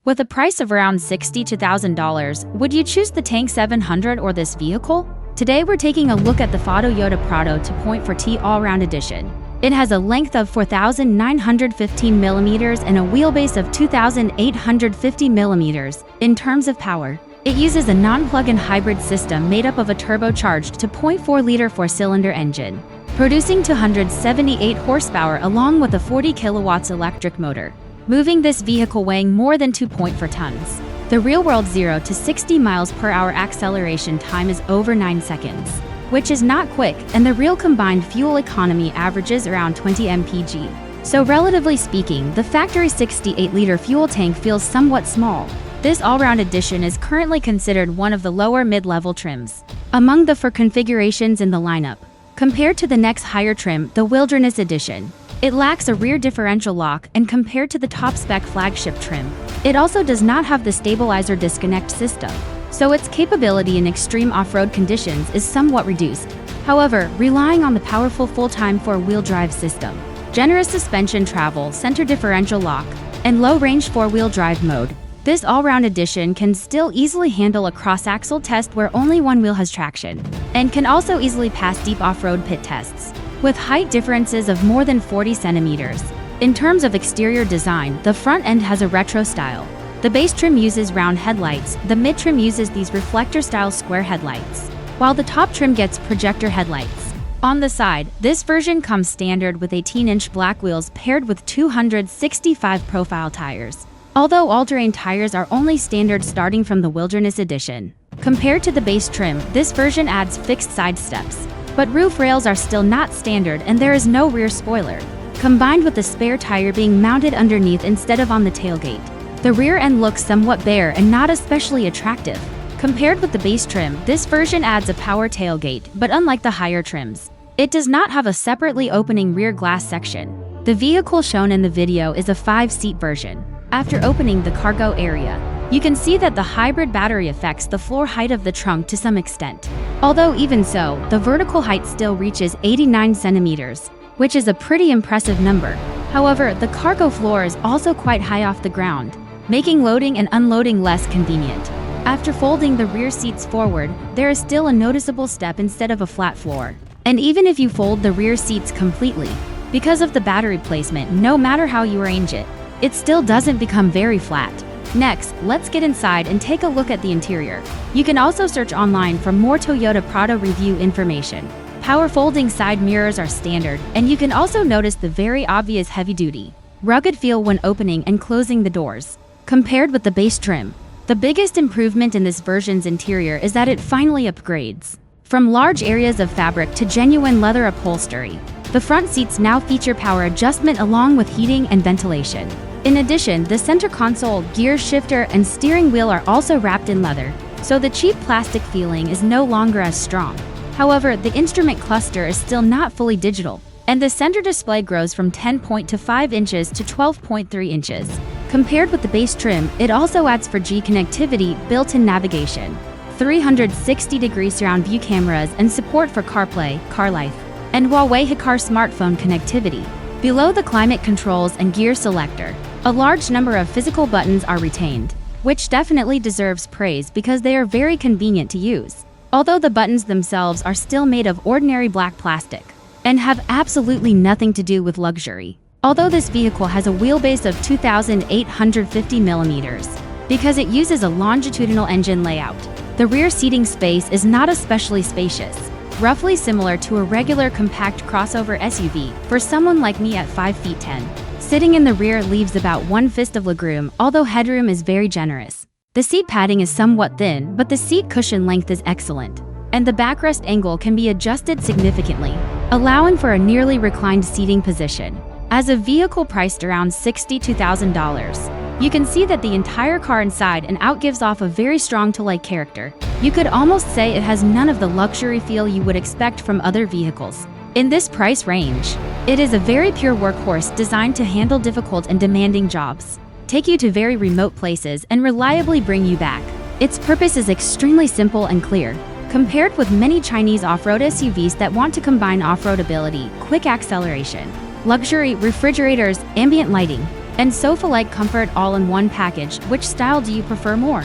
With a price of around $60,000 to $1,000, would you choose the Tank 700 or this vehicle? Today we're taking a look at the Toyota Prado 2.4T All-Round Edition. It has a length of 4,915 millimeters and a wheelbase of 2,850 millimeters. In terms of power, it uses a non-plug-in hybrid system made up of a turbocharged 2.4-liter four-cylinder engine, producing 278 horsepower along with a 40 kilowatts electric motor, moving this vehicle weighing more than 2.4 tons. The real-world 0 to 60 miles per hour acceleration time is over 9 seconds, which is not quick, and the real combined fuel economy averages around 20 mpg. So relatively speaking, the factory 68-liter fuel tank feels somewhat small. This all-round edition is currently considered one of the lower mid-level trims among the four configurations in the lineup. Compared to the next higher trim, the Wilderness Edition, it lacks a rear differential lock, and compared to the top-spec flagship trim, it also does not have the stabilizer disconnect system, so its capability in extreme off-road conditions is somewhat reduced. However, relying on the powerful full-time four-wheel drive system, generous suspension travel, center differential lock, and low-range four-wheel drive mode, this all-round edition can still easily handle a cross-axle test where only one wheel has traction, and can also easily pass deep off-road pit tests, with height differences of more than 40 centimeters. In terms of exterior design, the front end has a retro style. The base trim uses round headlights, the mid-trim uses these reflector-style square headlights, while the top trim gets projector headlights. On the side, this version comes standard with 18-inch black wheels paired with 265 profile tires, although all-terrain tires are only standard starting from the Wilderness Edition. Compared to the base trim, this version adds fixed side steps, but roof rails are still not standard and there is no rear spoiler, combined with the spare tire being mounted underneath instead of on the tailgate. The rear end looks somewhat bare and not especially attractive. Compared with the base trim, this version adds a power tailgate, but unlike the higher trims, it does not have a separately opening rear glass section. The vehicle shown in the video is a 5-seat version. After opening the cargo area, you can see that the hybrid battery affects the floor height of the trunk to some extent. Although even so, the vertical height still reaches 89 centimeters, which is a pretty impressive number. However, the cargo floor is also quite high off the ground, making loading and unloading less convenient. After folding the rear seats forward, there is still a noticeable step instead of a flat floor. And even if you fold the rear seats completely, because of the battery placement, no matter how you arrange it, it still doesn't become very flat. Next, let's get inside and take a look at the interior. You can also search online for more Toyota Prado review information. Power folding side mirrors are standard, and you can also notice the very obvious heavy-duty, rugged feel when opening and closing the doors. Compared with the base trim, the biggest improvement in this version's interior is that it finally upgrades from large areas of fabric to genuine leather upholstery. The front seats now feature power adjustment along with heating and ventilation. In addition, the center console, gear shifter, and steering wheel are also wrapped in leather, so the cheap plastic feeling is no longer as strong. However, the instrument cluster is still not fully digital, and the center display grows from 10.25 inches to 12.3 inches. Compared with the base trim, it also adds 4G connectivity, built-in navigation, 360-degree surround view cameras, and support for CarPlay, CarLife, and Huawei HiCar smartphone connectivity. Below the climate controls and gear selector, a large number of physical buttons are retained, which definitely deserves praise because they are very convenient to use. Although the buttons themselves are still made of ordinary black plastic and have absolutely nothing to do with luxury. Although this vehicle has a wheelbase of 2,850 millimeters, because it uses a longitudinal engine layout, the rear seating space is not especially spacious, roughly similar to a regular compact crossover SUV for someone like me at 5 feet 10. Sitting in the rear leaves about 1 fist of legroom, although headroom is very generous. The seat padding is somewhat thin, but the seat cushion length is excellent, and the backrest angle can be adjusted significantly, allowing for a nearly reclined seating position. As a vehicle priced around $62,000, you can see that the entire car inside and out gives off a very strong to-like character. You could almost say it has none of the luxury feel you would expect from other vehicles. In this price range, it is a very pure workhorse designed to handle difficult and demanding jobs, take you to very remote places, and reliably bring you back. Its purpose is extremely simple and clear. Compared with many Chinese off-road SUVs that want to combine off-road ability, quick acceleration, luxury, refrigerators, ambient lighting, and sofa-like comfort all in one package. Which style do you prefer more?